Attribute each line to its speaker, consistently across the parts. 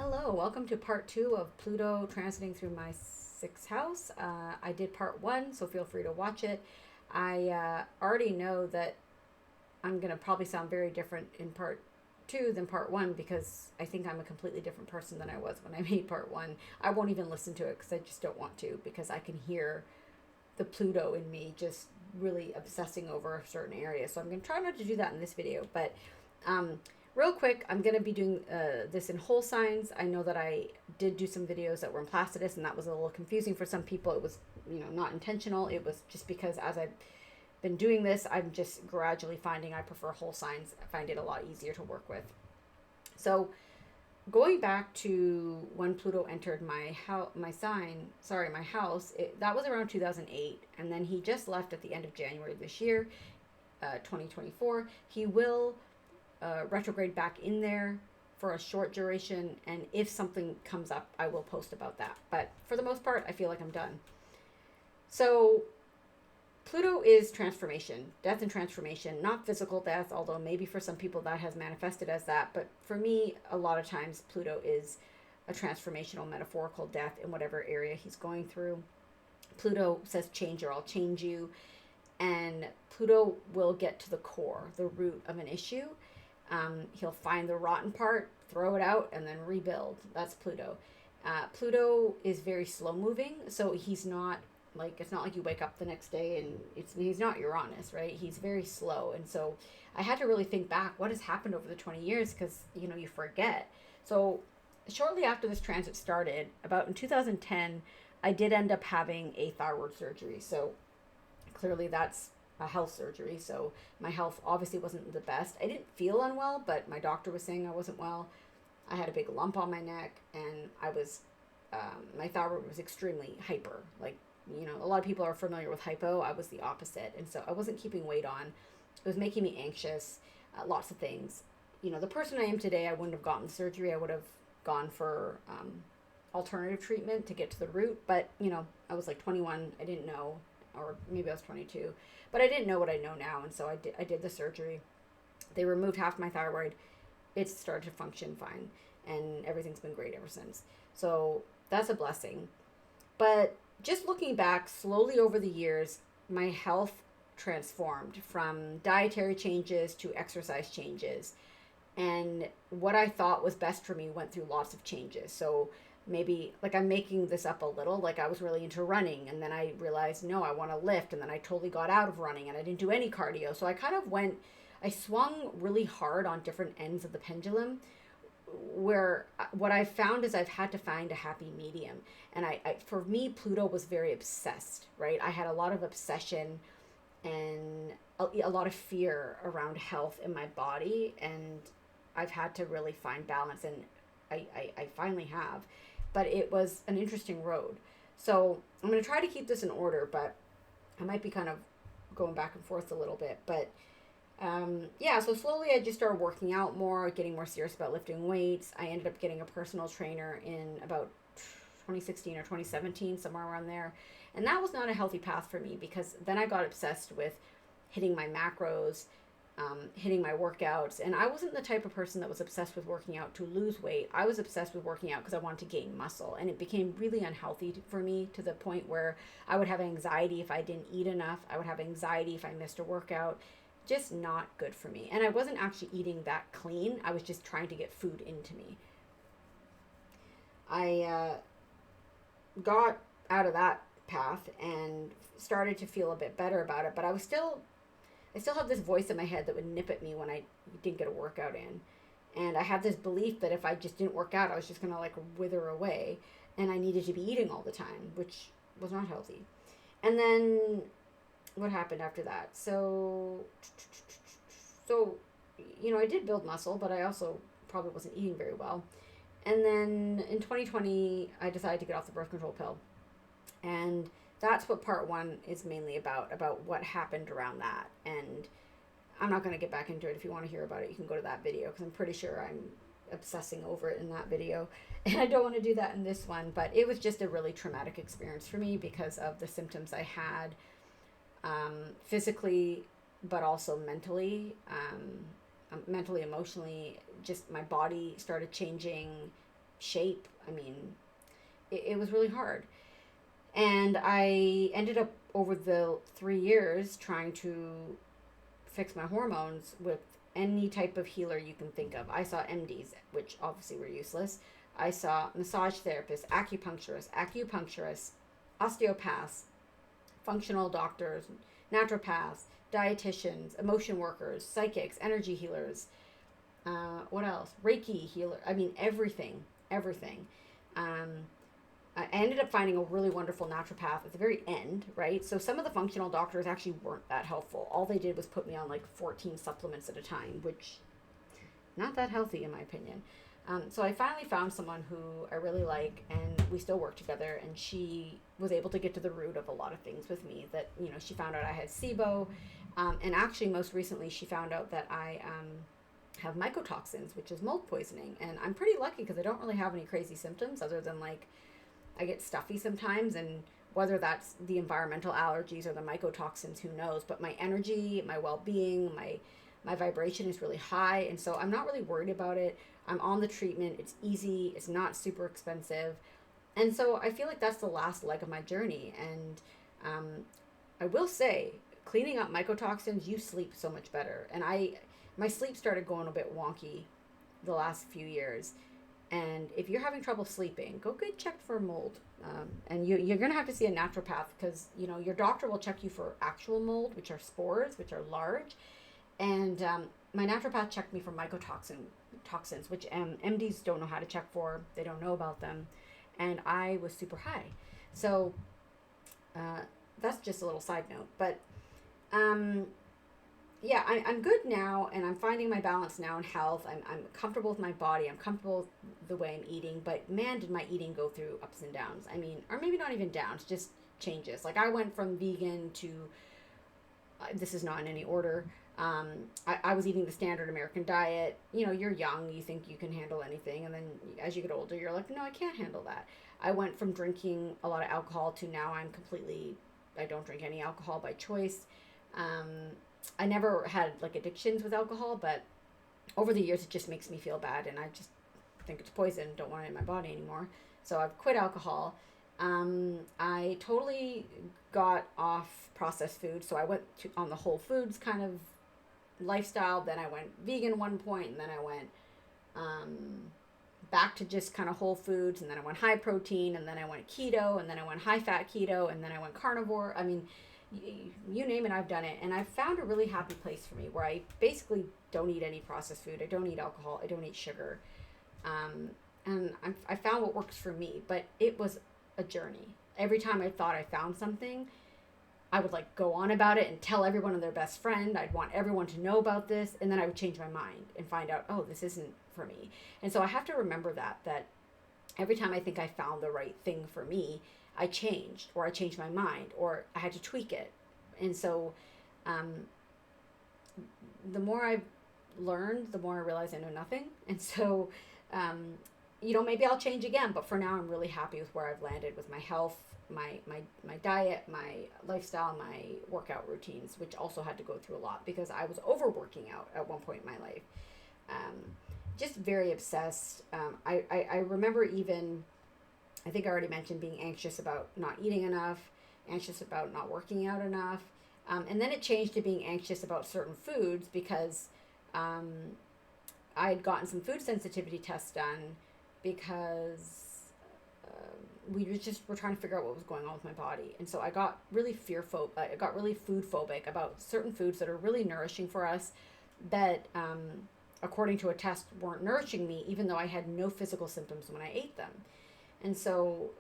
Speaker 1: Hello, welcome to part 2 of Pluto transiting through my 6th house. I did part 1, so feel free to watch it. I already know that I'm going to probably sound very different in part 2 than part 1 because I think I'm a completely different person than I was when I made part 1. I won't even listen to it because I just don't want to, because I can hear the Pluto in me just really obsessing over a certain area. So I'm going to try not to do that in this video, but real quick, I'm going to be doing this in whole signs. I know that I did do some videos that were in Placidus, and that was a little confusing for some people. It was, not intentional. It was just because as I've been doing this, I'm just gradually finding I prefer whole signs. I find it a lot easier to work with. So going back to when Pluto entered my house, that was around 2008, and then he just left at the end of January this year, 2024. He will retrograde back in there for a short duration, and if something comes up, I will post about that. But for the most part, I feel like I'm done. So Pluto is transformation, death and transformation, not physical death, although maybe for some people that has manifested as that. But for me, a lot of times Pluto is a transformational metaphorical death in whatever area he's going through. Pluto says change or I'll change you. And Pluto will get to the core, the root of an issue. He'll find the rotten part, throw it out, and then rebuild. That's Pluto. Pluto is very slow moving, so he's not like, it's not like you wake up the next day and he's not Uranus, right? He's very slow. And so I had to really think back what has happened over the 20 years because, you forget. So shortly after this transit started, about in 2010, I did end up having a thyroid surgery. So clearly that's a health surgery. So my health obviously wasn't the best. I didn't feel unwell, but my doctor was saying I wasn't well. I had a big lump on my neck, and I was, my thyroid was extremely hyper. Like, a lot of people are familiar with hypo. I was the opposite. And so I wasn't keeping weight on. It was making me anxious, lots of things. The person I am today, I wouldn't have gotten the surgery. I would have gone for alternative treatment to get to the root. But, I was like 21. I didn't know, or maybe I was 22. But I didn't know what I know now. And so I did the surgery. They removed half my thyroid. It started to function fine. And everything's been great ever since. So that's a blessing. But just looking back slowly over the years, my health transformed from dietary changes to exercise changes. And what I thought was best for me went through lots of changes. So maybe, like, I'm making this up a little, like I was really into running, and then I realized, no, I want to lift, and then I totally got out of running, and I didn't do any cardio. So I swung really hard on different ends of the pendulum, where what I've found is I've had to find a happy medium. And for me, Pluto was very obsessed, right? I had a lot of obsession and a lot of fear around health in my body, and I've had to really find balance, and I finally have. But it was an interesting road. So I'm going to try to keep this in order, but I might be kind of going back and forth a little bit. But so slowly I just started working out more, getting more serious about lifting weights. I ended up getting a personal trainer in about 2016 or 2017, somewhere around there. And that was not a healthy path for me, because then I got obsessed with hitting my macros, hitting my workouts. And I wasn't the type of person that was obsessed with working out to lose weight. I was obsessed with working out because I wanted to gain muscle. And it became really unhealthy for me, to the point where I would have anxiety if I didn't eat enough. I would have anxiety if I missed a workout. Just not good for me. And I wasn't actually eating that clean. I was just trying to get food into me. I got out of that path and started to feel a bit better about it, but I still have this voice in my head that would nip at me when I didn't get a workout in. And I had this belief that if I just didn't work out, I was just going to like wither away, and I needed to be eating all the time, which was not healthy. And then what happened after that? So I did build muscle, but I also probably wasn't eating very well. And then in 2020, I decided to get off the birth control pill. And that's what part 1 is mainly about what happened around that. And I'm not going to get back into it. If you want to hear about it, you can go to that video, because I'm pretty sure I'm obsessing over it in that video. And I don't want to do that in this one. But it was just a really traumatic experience for me because of the symptoms I had, physically, but also mentally, emotionally. Just my body started changing. shape. I mean, it was really hard. And I ended up over the 3 years trying to fix my hormones with any type of healer you can think of. I saw MDs, which obviously were useless. I saw massage therapists, acupuncturists, osteopaths, functional doctors, naturopaths, dietitians, emotion workers, psychics, energy healers. What else? Reiki healer. I mean, everything. Um, I ended up finding a really wonderful naturopath at the very end, right? So some of the functional doctors actually weren't that helpful. All they did was put me on like 14 supplements at a time, which not that healthy in my opinion. So I finally found someone who I really like, and we still work together. And she was able to get to the root of a lot of things with me. That she found out I had SIBO, and actually most recently she found out that I have mycotoxins, which is mold poisoning. And I'm pretty lucky because I don't really have any crazy symptoms other than like I get stuffy sometimes, and whether that's the environmental allergies or the mycotoxins, who knows? But my energy, my well-being, my vibration is really high, and so I'm not really worried about it. I'm on the treatment. It's easy. It's not super expensive. And so I feel like that's the last leg of my journey. And I will say, cleaning up mycotoxins, you sleep so much better. And my sleep started going a bit wonky the last few years. And if you're having trouble sleeping, go get checked for mold. And you're going to have to see a naturopath because, your doctor will check you for actual mold, which are spores, which are large. And my naturopath checked me for mycotoxins, which MDs don't know how to check for. They don't know about them. And I was super high. So that's just a little side note. But yeah, I'm good now, and I'm finding my balance now in health. I'm comfortable with my body. I'm comfortable with the way I'm eating. But man, did my eating go through ups and downs. I mean, or maybe not even downs, just changes. Like I went from vegan to, this is not in any order. I was eating the standard American diet. You're young, you think you can handle anything. And then as you get older, you're like, no, I can't handle that. I went from drinking a lot of alcohol to now I don't drink any alcohol by choice. I never had like addictions with alcohol, but over the years it just makes me feel bad, and I just think it's poison, don't want it in my body anymore. So I've quit alcohol. I totally got off processed food, so I went on the whole foods kind of lifestyle. Then I went vegan one point, and then I went back to just kind of whole foods, and then I went high protein, and then I went keto, and then I went high fat keto, and then I went carnivore. I mean, you name it, I've done it. And I've found a really happy place for me where I basically don't eat any processed food. I don't eat alcohol. I don't eat sugar. And I found what works for me, but it was a journey. Every time I thought I found something, I would like go on about it and tell everyone and their best friend. I'd want everyone to know about this. And then I would change my mind and find out, oh, this isn't for me. And so I have to remember that every time I think I found the right thing for me, I changed, or I changed my mind, or I had to tweak it. And so the more I've learned, the more I realize I know nothing. And so, maybe I'll change again. But for now, I'm really happy with where I've landed with my health, my diet, my lifestyle, my workout routines, which also had to go through a lot because I was overworking out at one point in my life. Just very obsessed. I remember even, I think I already mentioned being anxious about not eating enough, anxious about not working out enough. And then it changed to being anxious about certain foods because I had gotten some food sensitivity tests done because we were trying to figure out what was going on with my body. And so I got really I got really food phobic about certain foods that are really nourishing for us that, according to a test, weren't nourishing me, even though I had no physical symptoms when I ate them. And so,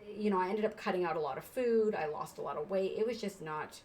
Speaker 1: I ended up cutting out a lot of food. I lost a lot of weight. It was not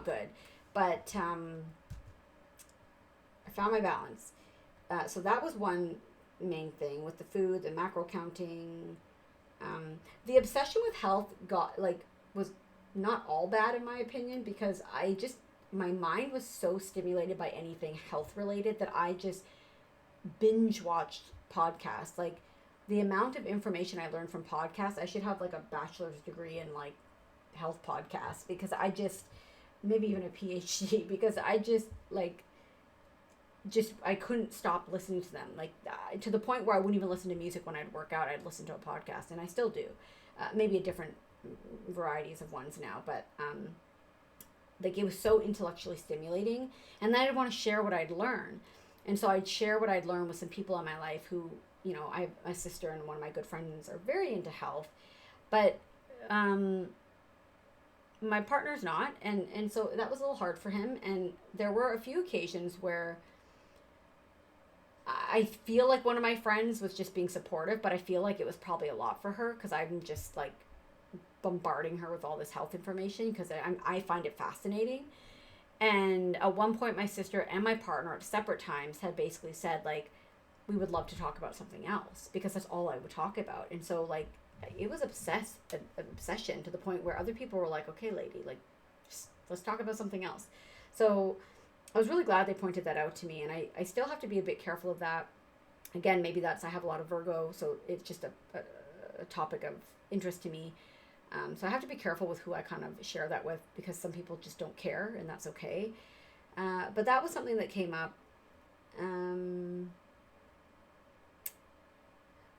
Speaker 1: good. But I found my balance. So that was one main thing with the food, the macro counting. The obsession with health was not all bad in my opinion because my mind was so stimulated by anything health related that I just binge watched podcasts. Like, the amount of information I learned from podcasts, I should have like a bachelor's degree in like health podcasts because maybe even a PhD, because I just like, just, I couldn't stop listening to them, like to the point where I wouldn't even listen to music when I'd work out. I'd listen to a podcast, and I still do, maybe a different varieties of ones now, but like it was so intellectually stimulating, and then I'd want to share what I'd learned, and so I'd share what I'd learned with some people in my life who, you know, I have a sister and one of my good friends are very into health, but my partner's not, and so that was a little hard for him, and there were a few occasions where I feel like one of my friends was just being supportive, but I feel like it was probably a lot for her because I'm just like bombarding her with all this health information because I find it fascinating. And at one point, my sister and my partner at separate times had basically said, like, we would love to talk about something else because that's all I would talk about. And so, like, it was an obsession to the point where other people were like, okay, lady, like, just, let's talk about something else. So I was really glad they pointed that out to me. And I still have to be a bit careful of that. Again, maybe I have a lot of Virgo, so it's just a topic of interest to me. So I have to be careful with who I kind of share that with because some people just don't care, and that's okay. But that was something that came up.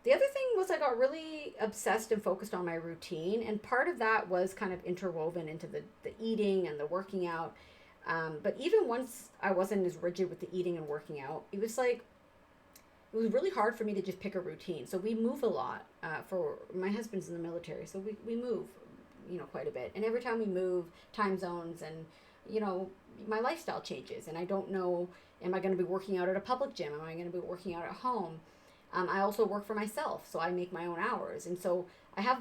Speaker 1: The other thing was I got really obsessed and focused on my routine, and part of that was kind of interwoven into the eating and the working out. But even once I wasn't as rigid with the eating and working out, it was really hard for me to just pick a routine. So we move a lot. For my husband's in the military, so we move, you know, quite a bit. And every time we move, time zones and, you know, my lifestyle changes. And I don't know, am I going to be working out at a public gym? Am I going to be working out at home? I also work for myself, so I make my own hours. And so I have,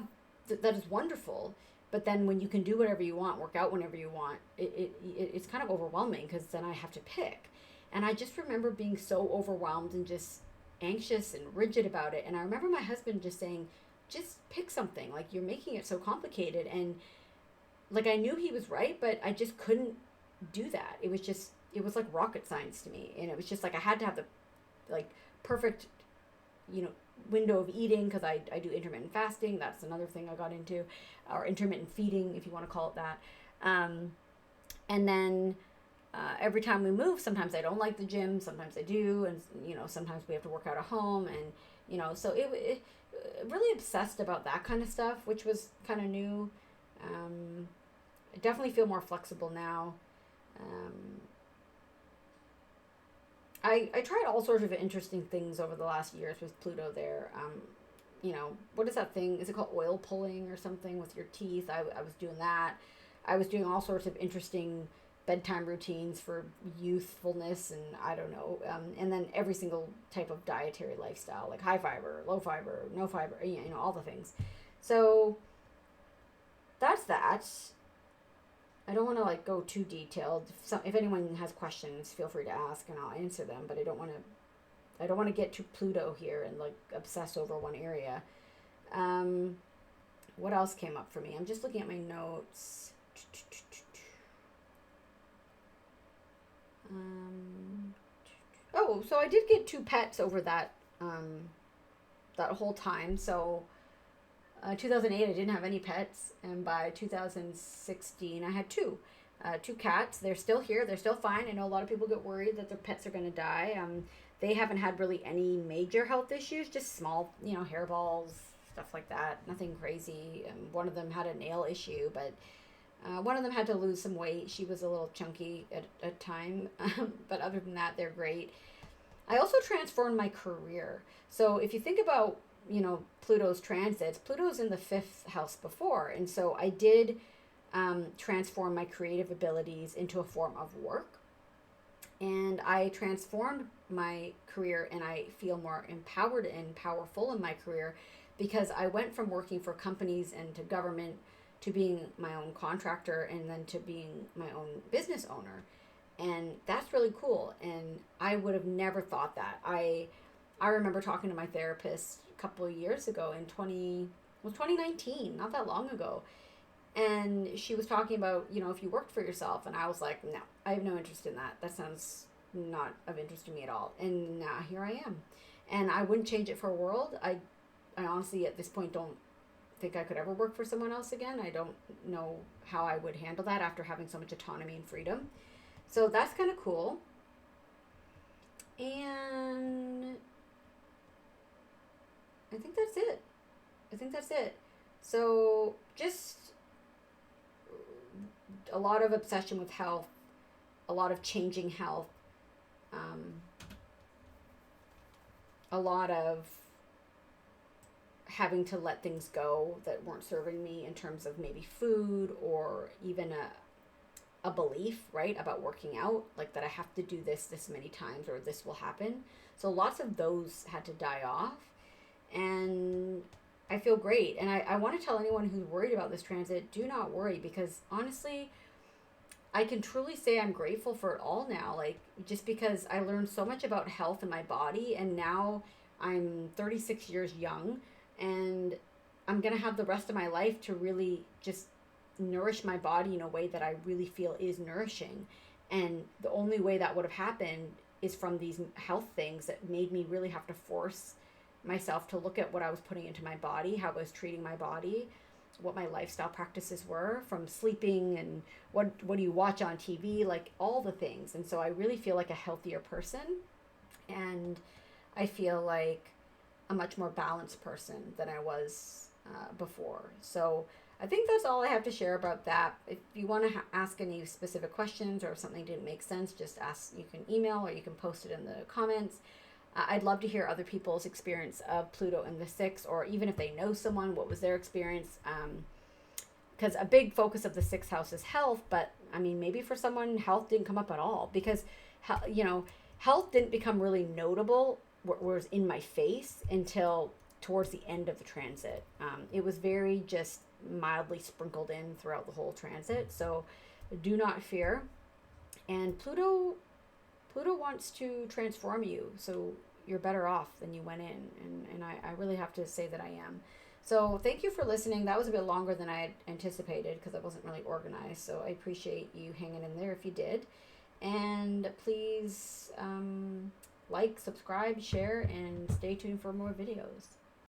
Speaker 1: that is wonderful. But then when you can do whatever you want, work out whenever you want, it's kind of overwhelming because then I have to pick. And I just remember being so overwhelmed and just anxious and rigid about it. And I remember my husband just saying, just pick something, like you're making it so complicated. And like I knew he was right, but I just couldn't do that. It was like rocket science to me. And it was just like I had to have the like perfect, you know, window of eating because I do intermittent fasting. That's another thing I got into, or intermittent feeding, if you want to call it that. And then every time we move, sometimes I don't like the gym, sometimes I do, and you know, sometimes we have to work out at home, and you know, so it really obsessed about that kind of stuff, which was kind of new. I definitely feel more flexible now. I tried all sorts of interesting things over the last years with Pluto there. You know, what is that thing? Is it called oil pulling or something with your teeth? I was doing that. I was doing all sorts of interesting bedtime routines for youthfulness and I don't know. And then every single type of dietary lifestyle, like high fiber, low fiber, no fiber, you know, all the things. So that's that. I don't want to like go too detailed. If anyone has questions, feel free to ask and I'll answer them. But I don't want to get to Pluto here and like obsess over one area. What else came up for me? I'm just looking at my notes. Oh, so I did get 2 pets over that whole time. So 2008 I didn't have any pets, and by 2016 I had 2 cats. They're still here, they're still fine. I know a lot of people get worried that their pets are going to die. They haven't had really any major health issues, just small, you know, hairballs, stuff like that, nothing crazy. One of them had a nail issue, but one of them had to lose some weight. She was a little chunky at a time, but other than that, they're great. I also transformed my career. So if you think about, you know, Pluto's transits, Pluto's in the 5th house before. And so I did transform my creative abilities into a form of work. And I transformed my career and I feel more empowered and powerful in my career because I went from working for companies and to government to being my own contractor and then to being my own business owner. And that's really cool. And I would have never thought that. I remember talking to my therapist a couple of years ago in 2019, not that long ago. And she was talking about, you know, if you worked for yourself. And I was like, no, I have no interest in that. That sounds not of interest to me at all. And now here I am. And I wouldn't change it for a world. I honestly, at this point, don't think I could ever work for someone else again. I don't know how I would handle that after having so much autonomy and freedom. So that's kind of cool. And I think that's it. So just a lot of obsession with health, a lot of changing health, um, a lot of having to let things go that weren't serving me in terms of maybe food or even a belief, right, about working out, like that I have to do this many times or this will happen. So lots of those had to die off. And I feel great. And I want to tell anyone who's worried about this transit, do not worry, because honestly, I can truly say I'm grateful for it all now. Like, just because I learned so much about health in my body, and now I'm 36 years young, and I'm going to have the rest of my life to really just nourish my body in a way that I really feel is nourishing. And the only way that would have happened is from these health things that made me really have to force myself to look at what I was putting into my body, how I was treating my body, what my lifestyle practices were, from sleeping and what do you watch on TV, like all the things. And so I really feel like a healthier person, and I feel like a much more balanced person than I was before. So I think that's all I have to share about that. If you want to ask any specific questions, or if something didn't make sense, just ask. You can email or you can post it in the comments. I'd love to hear other people's experience of Pluto in the sixth, or even if they know someone, what was their experience. Because a big focus of the sixth house is health, but I mean, maybe for someone, health didn't come up at all, because, health didn't become really notable, was in my face, until towards the end of the transit. It was very just mildly sprinkled in throughout the whole transit. So do not fear. And Pluto wants to transform you, so you're better off than you went in. And I really have to say that I am. So thank you for listening. That was a bit longer than I had anticipated because I wasn't really organized. So I appreciate you hanging in there if you did. And please like, subscribe, share, and stay tuned for more videos.